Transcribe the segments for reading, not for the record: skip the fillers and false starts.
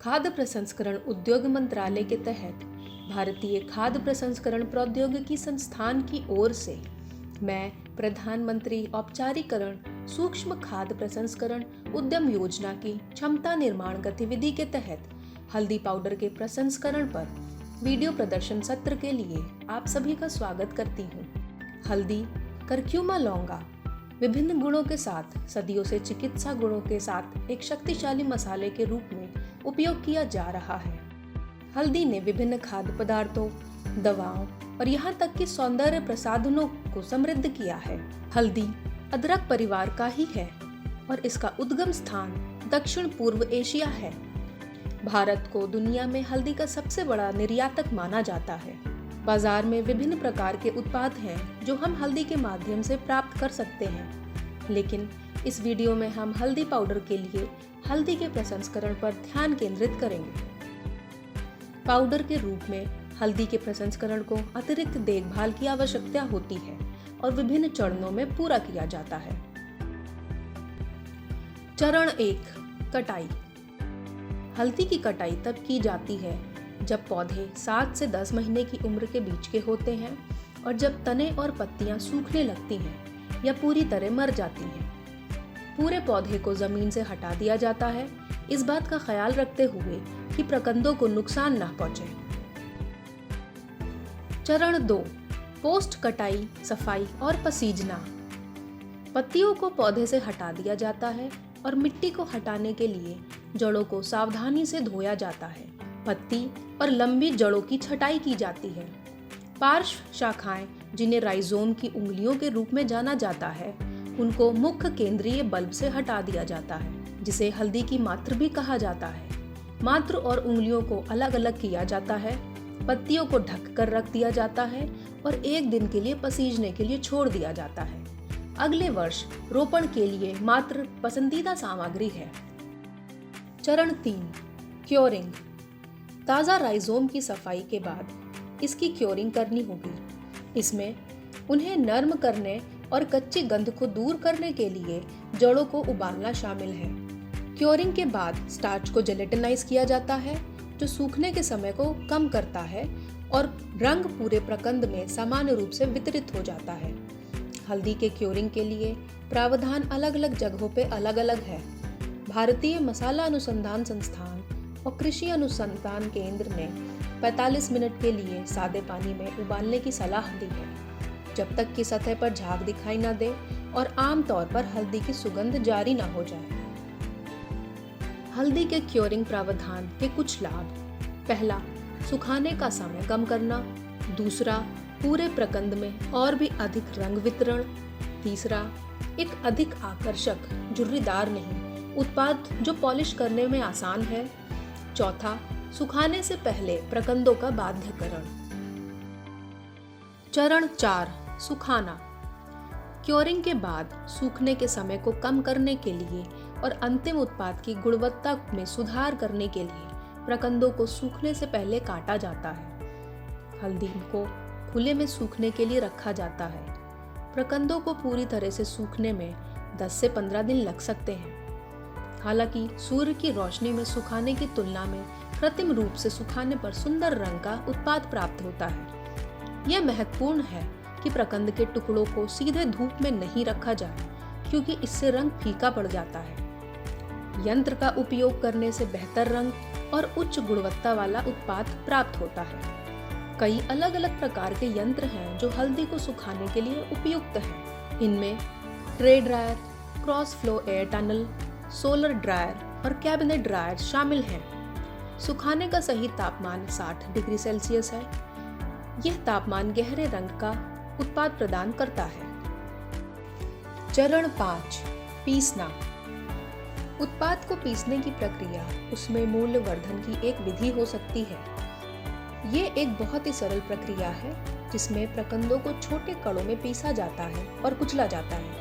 खाद्य प्रसंस्करण उद्योग मंत्रालय के तहत भारतीय खाद्य प्रसंस्करण प्रौद्योगिकी संस्थान की ओर से मैं प्रधानमंत्री औपचारिकरण सूक्ष्म खाद्य प्रसंस्करण उद्यम योजना की क्षमता निर्माण गतिविधि के तहत हल्दी पाउडर के प्रसंस्करण पर वीडियो प्रदर्शन सत्र के लिए आप सभी का स्वागत करती हूँ। हल्दी करक्यूमा लौंगा विभिन्न गुणों के साथ सदियों से चिकित्सा गुणों के साथ एक शक्तिशाली मसाले के रूप में उपयोग किया जा रहा है। हल्दी ने विभिन्न खाद्य पदार्थों, दवाओं और यहाँ तक कि सौंदर्य प्रसाधनों को समृद्ध किया है। हल्दी अदरक परिवार का ही है और इसका उद्गम स्थान दक्षिण पूर्व एशिया है। भारत को दुनिया में हल्दी का सबसे बड़ा निर्यातक माना जाता है। बाजार में विभिन्न प्रकार के उत्पाद हैं जो हम हल्दी के माध्यम से प्राप्त कर सकते हैं, लेकिन इस वीडियो में हम हल्दी पाउडर के लिए हल्दी के प्रसंस्करण पर ध्यान केंद्रित करेंगे। पाउडर के रूप में हल्दी के प्रसंस्करण को अतिरिक्त देखभाल की आवश्यकता होती है और विभिन्न चरणों में पूरा किया जाता है। चरण 1, कटाई। हल्दी की कटाई तब की जाती है जब पौधे 7 से 10 महीने की उम्र के बीच के होते हैं और जब तने और पत्तियां सूखने लगती हैं या पूरी तरह मर जाती हैं। पूरे पौधे को जमीन से हटा दिया जाता है, इस बात का ख्याल रखते हुए कि प्रकंदों को नुकसान न पहुंचे। चरण 2, पोस्ट कटाई सफाई और पसीजना। पत्तियों को पौधे से हटा दिया जाता है और मिट्टी को हटाने के लिए जड़ों को सावधानी से धोया जाता है। पत्ती और लंबी जड़ों की छटाई की जाती है। पार्श्व शाखाएं, जिन्हें राइजोम की उंगलियों के रूप में जाना जाता है, उनको मुख्य केंद्रीय बल्ब से हटा दिया जाता है, जिसे हल्दी की मात्र भी कहा जाता है। मात्र और उंगलियों को अलग अलग किया जाता है। पत्तियों को ढक कर रख दिया जाता है और 1 दिन के लिए पसीजने के लिए छोड़ दिया जाता है। अगले वर्ष रोपण के लिए मात्र पसंदीदा सामग्री है। चरण 3, क्योरिंग। ताज़ा राइजोम की सफाई के बाद इसकी क्योरिंग करनी होगी। इसमें उन्हें नर्म करने और कच्ची गंध को दूर करने के लिए जड़ों को उबालना शामिल है। क्योरिंग के बाद स्टार्च को जेलेटिनाइज किया जाता है, जो सूखने के समय को कम करता है और रंग पूरे प्रकंद में समान रूप से वितरित हो जाता है। हल्दी के क्योरिंग के लिए प्रावधान अलग अलग जगहों पे अलग अलग है। भारतीय मसाला अनुसंधान संस्थान और कृषि अनुसंधान केंद्र ने 45 मिनट के लिए सादे पानी में उबालने की सलाह दी है, जब तक कि सतह पर झाग दिखाई न दे और आमतौर पर हल्दी की सुगंध जारी न हो जाए। हल्दी के क्योरिंग प्रावधान के कुछ लाभ। पहला, सुखाने का समय कम करना। दूसरा, पूरे प्रकंद में और भी अधिक रंग वितरण। तीसरा, एक अधिक आकर्षक, झुर्रीदार नहीं उत्पाद जो पॉलिश करने में आसान है। चौथा, सुखाने से पहले प्रकंदों का बाध्यकरण। चरण 4, सुखाना। क्योरिंग के बाद सूखने के समय को कम करने के लिए और अंतिम उत्पाद की गुणवत्ता में सुधार करने के लिए प्रकंदों को सूखने से पहले काटा जाता है। हल्दी को खुले में सूखने के लिए रखा जाता है। प्रकंदों को पूरी तरह से सूखने में 10 से 15 दिन लग सकते हैं। हालांकि सूर्य की रोशनी में सुखाने की तुलना में कृत्रिम रूप से सुखाने पर सुंदर रंग का उत्पाद प्राप्त होता है। यह महत्वपूर्ण है कि प्रकंद के टुकड़ों को सीधे धूप में नहीं रखा जाए, क्योंकि इससे रंग फीका पड़ जाता है। यंत्र का उपयोग करने से बेहतर रंग और उच्च गुणवत्ता वाला उत्पाद प्राप्त होता है। कई अलग अलग प्रकार के यंत्र हैं जो हल्दी को सुखाने के लिए उपयुक्त हैं। इनमें tray dryer, cross flow air tunnel, solar dryer और कैबिनेट ड्रायर शामिल हैं। सुखाने का सही तापमान 60 डिग्री सेल्सियस है। यह तापमान गहरे रंग का उत्पाद प्रदान करता है। चरण 5, पीसना। उत्पाद को पीसने की प्रक्रिया उसमें मूल्य वर्धन की एक विधि हो सकती है। ये एक बहुत ही सरल प्रक्रिया है जिसमें प्रकंदों को छोटे कणों में पीसा जाता है और कुचला जाता है।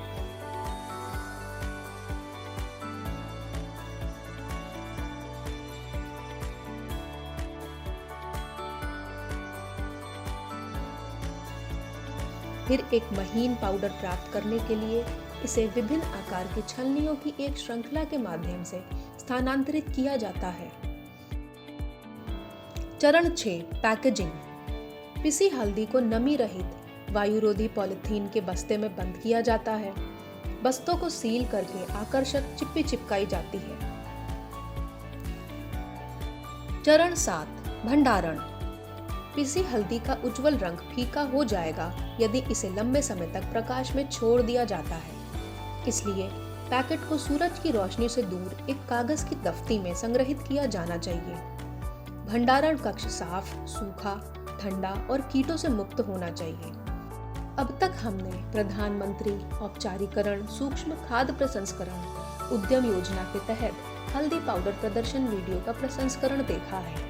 फिर एक महीन पाउडर प्राप्त करने के लिए इसे विभिन्न आकार की छलनियों की एक श्रृंखला के माध्यम से स्थानांतरित किया जाता है। चरण 6 पैकेजिंग। पिसी हल्दी को नमी रहित वायुरोधी पॉलीथीन के बस्ते में बंद किया जाता है। बस्तों को सील करके आकर्षक चिप्पी चिपकाई जाती है। चरण 7 भंडारण। पिसी हल्दी का उज्जवल रंग फीका हो जाएगा यदि इसे लंबे समय तक प्रकाश में छोड़ दिया जाता है। इसलिए पैकेट को सूरज की रोशनी से दूर एक कागज की तख्ती में संग्रहित किया जाना चाहिए। भंडारण कक्ष साफ, सूखा, ठंडा और कीटों से मुक्त होना चाहिए। अब तक हमने प्रधानमंत्री औपचारीकरण सूक्ष्म खाद्य प्रसंस्करण उद्यम योजना के तहत हल्दी पाउडर प्रदर्शन वीडियो का प्रसंस्करण देखा है।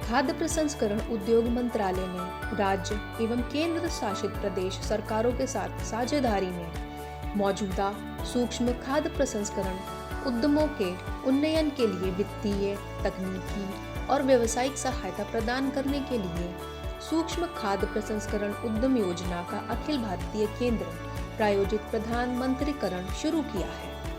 खाद्य प्रसंस्करण उद्योग मंत्रालय ने राज्य एवं केंद्र शासित प्रदेश सरकारों के साथ साझेदारी में मौजूदा सूक्ष्म खाद्य प्रसंस्करण उद्यमों के उन्नयन के लिए वित्तीय, तकनीकी और व्यावसायिक सहायता प्रदान करने के लिए सूक्ष्म खाद्य प्रसंस्करण उद्यम योजना का अखिल भारतीय केंद्र प्रायोजित प्रधानमंत्रीकरण शुरू किया है।